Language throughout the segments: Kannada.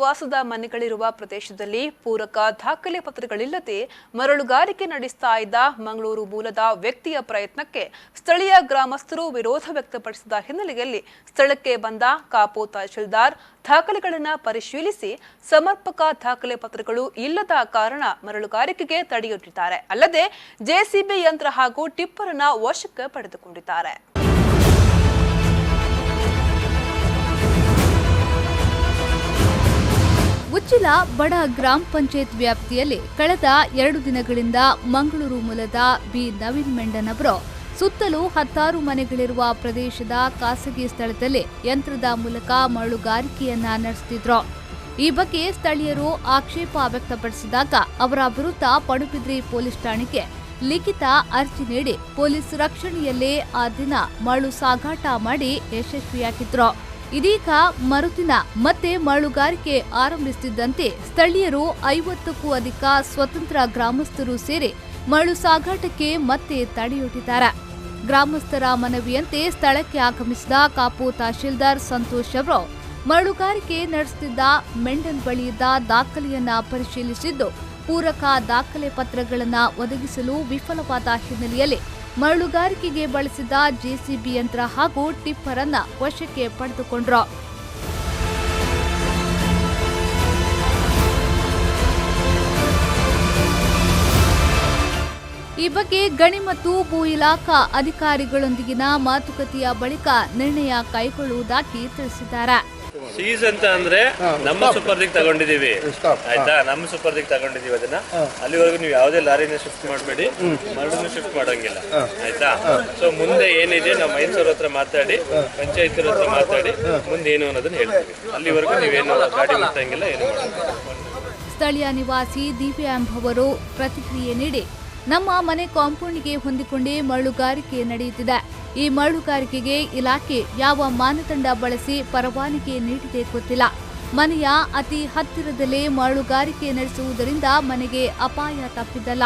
ವಾಸದ ಮನೆಗಳಿರುವ ಪ್ರದೇಶದಲ್ಲಿ ಪೂರಕ ದಾಖಲೆ ಪತ್ರಗಳಿಲ್ಲದೆ ಮರಳುಗಾರಿಕೆ ನಡೆಸ್ತಾ ಇದ್ದ ಮಂಗಳೂರು ಮೂಲದ ವ್ಯಕ್ತಿಯ ಪ್ರಯತ್ನಕ್ಕೆ ಸ್ಥಳೀಯ ಗ್ರಾಮಸ್ಥರು ವಿರೋಧ ವ್ಯಕ್ತಪಡಿಸಿದ ಹಿನ್ನೆಲೆಯಲ್ಲಿ ಸ್ಥಳಕ್ಕೆ ಬಂದ ಕಾಪು ತಹಶೀಲ್ದಾರ್ ದಾಖಲೆಗಳನ್ನು ಪರಿಶೀಲಿಸಿ ಸಮರ್ಪಕ ದಾಖಲೆ ಪತ್ರಗಳು ಇಲ್ಲದ ಕಾರಣ ಮರಳುಗಾರಿಕೆಗೆ ತಡೆಯೊಡ್ಡಿದ್ದಾರೆ. ಅಲ್ಲದೆ ಜೆಸಿಬಿ ಯಂತ್ರ ಹಾಗೂ ಟಿಪ್ಪರ್ ಅನ್ನು ವಶಕ್ಕೆ ಪಡೆದುಕೊಂಡಿದ್ದಾರೆ. ಉಚ್ಚಿಲ ಬಡ ಗ್ರಾಮ ಪಂಚಾಯತ್ ವ್ಯಾಪ್ತಿಯಲ್ಲಿ ಕಳೆದ 2 ದಿನಗಳಿಂದ ಮಂಗಳೂರು ಮೂಲದ ಬಿ ನವೀನ್ ಮೆಂಡನ್ ಅವರು ಸುತ್ತಲೂ 10 ಮನೆಗಳಿರುವ ಪ್ರದೇಶದ ಖಾಸಗಿ ಸ್ಥಳದಲ್ಲಿ ಯಂತ್ರದ ಮೂಲಕ ಮರಳುಗಾರಿಕೆಯನ್ನ ನಡೆಸುತ್ತಿದ್ರು. ಈ ಬಗ್ಗೆ ಸ್ಥಳೀಯರು ಆಕ್ಷೇಪ ವ್ಯಕ್ತಪಡಿಸಿದಾಗ ಅವರ ವಿರುದ್ಧ ಪಡುಬಿದ್ರಿ ಪೊಲೀಸ್ ಠಾಣೆಗೆ ಲಿಖಿತ ಅರ್ಜಿ ನೀಡಿ ಪೊಲೀಸ್ ರಕ್ಷಣೆಯಲ್ಲೇ ಆ ದಿನ ಮರಳು ಸಾಗಾಟ ಮಾಡಿ ಯಶಸ್ವಿಯಾಗಿದ್ರು. ಇದೀಗ ಮರುದಿನ ಮತ್ತೆ ಮರಳುಗಾರಿಕೆ ಆರಂಭಿಸುತ್ತಿದ್ದಂತೆ ಸ್ಥಳೀಯರು 50ಕ್ಕೂ ಅಧಿಕ ಸ್ವತಂತ್ರ ಗ್ರಾಮಸ್ಥರು ಸೇರಿ ಮರಳು ಸಾಗಾಟಕ್ಕೆ ಮತ್ತೆ ತಡೆಯೊಡ್ಡಿದ್ದಾರೆ. ಗ್ರಾಮಸ್ಥರ ಮನವಿಯಂತೆ ಸ್ಥಳಕ್ಕೆ ಆಗಮಿಸಿದ ಕಾಪು ತಹಶೀಲ್ದಾರ್ ಸಂತೋಷ್ ಅವರು ಮರಳುಗಾರಿಕೆ ನಡೆಸುತ್ತಿದ್ದ ಮೆಂಡನ್ ಬಳಿಯಿದ್ದ ದಾಖಲೆಯನ್ನ ಪರಿಶೀಲಿಸಿದ್ದು ಪೂರಕ ದಾಖಲೆ ಪತ್ರಗಳನ್ನು ಒದಗಿಸಲು ವಿಫಲವಾದ ಹಿನ್ನೆಲೆಯಲ್ಲಿ ಮರಳುಗಾರಿಕೆಗೆ ಬಳಸಿದ ಜೆಸಿಬಿ ಯಂತ್ರ ಹಾಗೂ ಟಿಪ್ಪರ್ ಅನ್ನು ವಶಕ್ಕೆ ಪಡೆದುಕೊಂಡ್ರು. ಈ ಬಗ್ಗೆ ಗಣಿ ಮತ್ತು ಭೂ ಇಲಾಖಾ ಅಧಿಕಾರಿಗಳೊಂದಿಗಿನ ಮಾತುಕತೆಯ ಬಳಿಕ ನಿರ್ಣಯ ಕೈಗೊಳ್ಳುವುದಾಗಿ ತಿಳಿಸಿದ್ದಾರೆ. ಸೀಸ್ ಅಂತ ಅಂದ್ರೆ ನಮ್ಮ ಸೂಪರ್ದಿಗೆ ತಗೊಂಡಿದೀವಿ ಆಯ್ತಾ, ನಮ್ಮ ಸೂಪರ್ದಿಗೆ ತಗೊಂಡಿದೀವಿ. ಅದನ್ನ ಅಲ್ಲಿವರೆಗೂ ನೀವು ಯಾವುದೇ ಲಾರಿನ ಶಿಫ್ಟ್ ಮಾಡಬೇಡಿ, ಮರಳನ್ನು ಶಿಫ್ಟ್ ಮಾಡೋಂಗಿಲ್ಲ ಆಯ್ತಾ. ಸೊ ಮುಂದೆ ಏನಿದೆ ನಾವು ಮೈಸೂರು ಹತ್ರ ಮಾತಾಡಿ ಪಂಚಾಯತ್ ಹತ್ರ ಮಾತಾಡಿ ಮುಂದೆ ಏನು ಅನ್ನೋದನ್ನ ಹೇಳ್ತೀವಿ. ಅಲ್ಲಿವರೆಗೂ ನೀವೇನು ಗಾಡಿ ಮುಟ್ಟಂಗಿಲ್ಲ, ಏನು ಮಾಡೋದು. ಸ್ಥಳೀಯ ನಿವಾಸಿ ದಿವ್ಯಾ ಎಂಬುವರು ಪ್ರತಿಕ್ರಿಯೆ ನೀಡಿ, ನಮ್ಮ ಮನೆ ಕಾಂಪೌಂಡ್ಗೆ ಹೊಂದಿಕೊಂಡೇ ಮರಳುಗಾರಿಕೆ ನಡೆಯುತ್ತಿದೆ. ಈ ಮರಳುಗಾರಿಕೆಗೆ ಇಲಾಖೆ ಯಾವ ಮಾನದಂಡ ಬಳಸಿ ಪರವಾನಗಿ ನೀಡಿದೆ ಗೊತ್ತಿಲ್ಲ. ಮನೆಯ ಅತಿ ಹತ್ತಿರದಲ್ಲೇ ಮರಳುಗಾರಿಕೆ ನಡೆಸುವುದರಿಂದ ಮನೆಗೆ ಅಪಾಯ ತಪ್ಪಿದ್ದಲ್ಲ.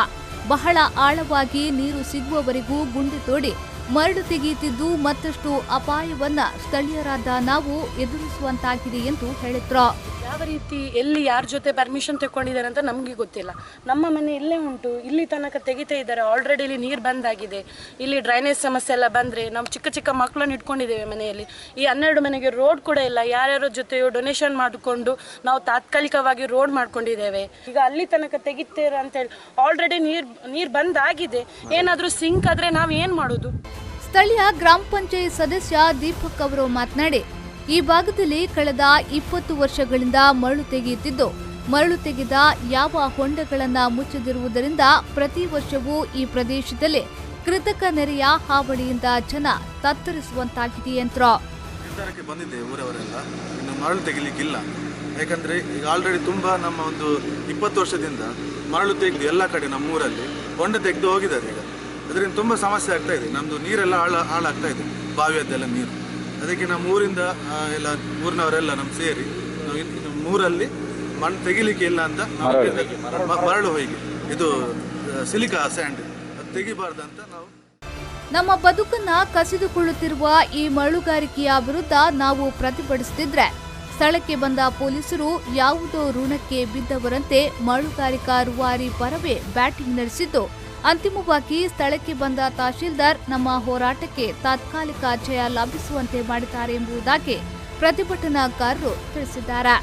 ಬಹಳ ಆಳವಾಗಿ ನೀರು ಸಿಗುವವರೆಗೂ ಗುಂಡಿ ತೋಡಿ ಮರಳು ತೆಗೆಯುತ್ತಿದ್ದು ಮತ್ತಷ್ಟು ಅಪಾಯವನ್ನ ಸ್ಥಳೀಯರಾದ ನಾವು ಎದುರಿಸುವಂತಾಗಿದೆ ಎಂದು ಹೇಳಿದ್ರು. ಯಾವ ರೀತಿ ಎಲ್ಲಿ ಯಾರ ಜೊತೆ ಪರ್ಮಿಷನ್ ತಗೊಂಡಿದ್ದಾರೆ ಅಂತ ನಮಗೆ ಗೊತ್ತಿಲ್ಲ. ನಮ್ಮ ಮನೆ ಇಲ್ಲೇ ಉಂಟು, ಇಲ್ಲಿ ತನಕ ತೆಗಿತಾ ಇದ್ದಾರೆ. ಆಲ್ರೆಡಿ ಇಲ್ಲಿ ನೀರು ಬಂದಾಗಿದೆ. ಇಲ್ಲಿ ಡ್ರೈನೇಜ್ ಸಮಸ್ಯೆ ಎಲ್ಲ ಬಂದರೆ ನಾವು ಚಿಕ್ಕ ಚಿಕ್ಕ ಮಕ್ಕಳನ್ನು ಇಟ್ಕೊಂಡಿದ್ದೇವೆ ಮನೆಯಲ್ಲಿ. ಈ 12 ಮನೆಗೆ ರೋಡ್ ಕೂಡ ಇಲ್ಲ. ಯಾರ್ಯಾರ ಜೊತೆಯೋ ಡೊನೇಷನ್ ಮಾಡಿಕೊಂಡು ನಾವು ತಾತ್ಕಾಲಿಕವಾಗಿ ರೋಡ್ ಮಾಡ್ಕೊಂಡಿದ್ದೇವೆ. ಈಗ ಅಲ್ಲಿ ತನಕ ತೆಗಿತೀರ ಅಂತೇಳಿ ಆಲ್ರೆಡಿ ನೀರು ಬಂದಾಗಿದೆ. ಏನಾದರೂ ಸಿಂಕ್ ಆದರೆ ನಾವು ಏನು ಮಾಡೋದು? ಸ್ಥಳೀಯ ಗ್ರಾಮ ಪಂಚಾಯತ್ ಸದಸ್ಯ ದೀಪಕ್ ಅವರು ಮಾತನಾಡಿ, ಈ ಭಾಗದಲ್ಲಿ ಕಳೆದ 20 ವರ್ಷಗಳಿಂದ ಮರಳು ತೆಗೆಯುತ್ತಿದ್ದು ಮರಳು ತೆಗೆದ ಯಾವ ಹೊಂಡಗಳನ್ನು ಮುಚ್ಚದಿರುವುದರಿಂದ ಪ್ರತಿ ವರ್ಷವೂ ಈ ಪ್ರದೇಶದಲ್ಲಿ ಕೃತಕ ನೆರೆಯ ಹಾವಳಿಯಿಂದ ಜನ ತತ್ತರಿಸುವಂತಾಗಿದೆ ಎಂದರು. ನಿರ್ಧಾರಕ್ಕೆ ಬಂದಿದೆ ಊರವರೆಲ್ಲ, ಇನ್ನು ಮರಳು ತೆಗಿಲಿಕ್ಕಿಲ್ಲ. ಯಾಕಂದ್ರೆ ಈಗ ಆಲ್ರೆಡಿ ತುಂಬಾ ನಮ್ಮ ಒಂದು 20 ವರ್ಷದಿಂದ ಮರಳು ತೆಗೆದು ಎಲ್ಲ ಕಡೆ ನಮ್ಮ ಊರಲ್ಲಿ ಹೊಂಡ ತೆಗೆದು ಹೋಗಿದ್ದಾರೆ. ಈಗ ಅದರಿಂದ ತುಂಬಾ ಸಮಸ್ಯೆ ಆಗ್ತಾ ಇದೆ. ನಮ್ದು ನೀರೆಲ್ಲ ಹಾಳಾಗ್ತಾ ಇದೆ, ಬಾವಿಯದ್ದೆಲ್ಲ ನೀರು. ಅದಕ್ಕೆ ನಮ್ಮ ಊರಿಂದ ಎಲ್ಲ ಊರಿನವರೆಲ್ಲ ನಮ್ಮ ಸೇರಿ ಊರಲ್ಲಿ ಮಣ್ಣು ತೆಗಿಲಿಕ್ಕೆ ಇಲ್ಲ ಅಂತ ಮರಳು ಹೋಗಿ ಇದು ಸಿಲಿಕಾ ಸ್ಯಾಂಡ್ ತೆಗಿಬಾರ್ದಂತ ನಾವು ನಮ್ಮ ಬದುಕನ್ನ ಕಸಿದುಕೊಳ್ಳುತ್ತಿರುವ ಈ ಮರಳುಗಾರಿಕೆಯ ವಿರುದ್ಧ ನಾವು ಪ್ರತಿಭಟಿಸುತ್ತಿದ್ರೆ ಸ್ಥಳಕ್ಕೆ ಬಂದ ಪೊಲೀಸರು ಯಾವುದೋ ಋಣಕ್ಕೆ ಬಿದ್ದವರಂತೆ ಮರಳುಗಾರಿಕಾ ರೂವಾರಿ ಪರವೇ ಬ್ಯಾಟಿಂಗ್ ನಡೆಸಿದ್ದು ಅಂತಿಮವಾಗಿ ಸ್ಥಳಕ್ಕೆ ಬಂದ ತಹಶೀಲ್ದಾರ್ ನಮ್ಮ ಹೋರಾಟಕ್ಕೆ ತಾತ್ಕಾಲಿಕ ಜಯ ಲಭಿಸುವಂತೆ ಮಾಡಿದ್ದಾರೆ ಎಂಬುದಾಗಿ ಪ್ರತಿಭಟನಾಕಾರರು ತಿಳಿಸಿದ್ದಾರೆ.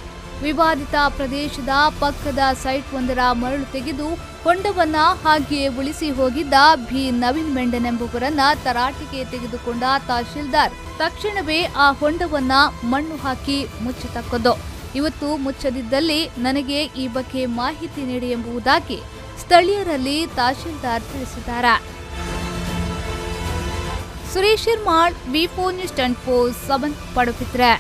ವಿವಾದಿತ ಪ್ರದೇಶದ ಪಕ್ಕದ ಸೈಟ್ ಒಂದರ ಮರಳು ತೆಗೆದು ಹೊಂಡವನ್ನ ಹಾಗೆಯೇ ಉಳಿಸಿ ಹೋಗಿದ್ದ ಬಿ ನವೀನ್ ಮೆಂಡನ್ ಎಂಬುವರನ್ನ ತರಾಟೆಗೆ ತೆಗೆದುಕೊಂಡ ತಹಶೀಲ್ದಾರ್ ತಕ್ಷಣವೇ ಆ ಹೊಂಡವನ್ನ ಮಣ್ಣು ಹಾಕಿ ಮುಚ್ಚತಕ್ಕದ್ದು. ಇವತ್ತು ಮುಚ್ಚದಿದ್ದಲ್ಲಿ ನನಗೆ ಈ ಬಗ್ಗೆ ಮಾಹಿತಿ ನೀಡಿ ಎಂಬುದಾಗಿ ಸ್ಥಳೀಯರಲ್ಲಿ ತಹಶೀಲ್ದಾರ್ ತಿಳಿಸಿದ್ದಾರೆ. ಸುರೇಶ್ ಶರ್ಮಾಳ್, ವಿ4 ನ್ಯೂಸ್ 24/7 ಪಡುಬಿದ್ರೆ.